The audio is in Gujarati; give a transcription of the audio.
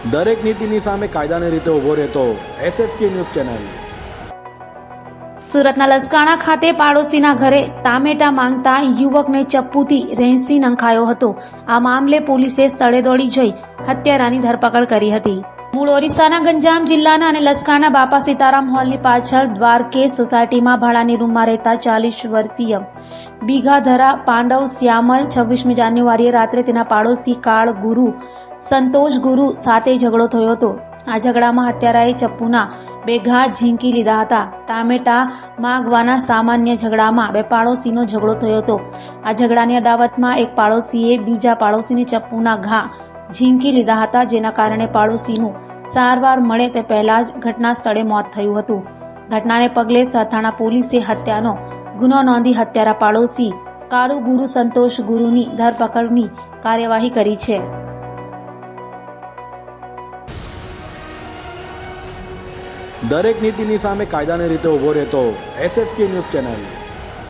દરેક નીતિની સામે કાયદાની રીતે ઊભો રહેતો SSK ન્યૂઝ ચેનલ। સુરતના લસકાણા ખાતે પાડોશીના ઘરે ટામેટા માંગતા યુવકને ચપ્પુથી રેંસી નંખાયો હતો। આ મામલે પોલીસે સ્થળે દોડી જઈ હત્યારાની ધરપકડ કરી હતી। મૂળ ઓરિસ્સાના ગંજામ જિલ્લાના અને લસકાણા બાપા સીતારામ હોલની પાછળ દ્વારકેશ સોસાયટીમાં ભાડાની રૂમમાં રહેતા 40 વર્ષીય બીઘાધરા પાંડવ શ્યામલ 26મી જાન્યુઆરીએ રાત્રે તેના પાડોશી કાળ ગુરુ સંતોષ ગુરુ સાથે ઝઘડો થયો હતો। આ ઝઘડામાં હત્યારાએ ચપ્પુના 2 ઘા ઝીંકી લીધા હતા। ટામેટા માંગવાના સામાન્ય ઝઘડામાં 2 પાડોશીનો ઝઘડો થયો હતો। આ ઝઘડાની અદાવતમાં એક પાડોશીએ બીજા પાડોશીને ચપ્પુના ઘા ઝીંકી લીધા હતા, જેના કારણે પાડોશીનું સારવાર મળે તે પહેલા જ ઘટના સ્થળે મોત થયું હતું। ઘટનાને પગલે સરથાણા પોલીસે હત્યાનો ગુનો નોંધી હત્યારા પાડોશી કાળુ ગુરુ સંતોષ ગુરુની ધરપકડની કાર્યવાહી કરી છે। દરેક નીતિની સામે કાયદાની રીતે ઊભો રહેતો SSK ન્યૂઝ ચેનલ।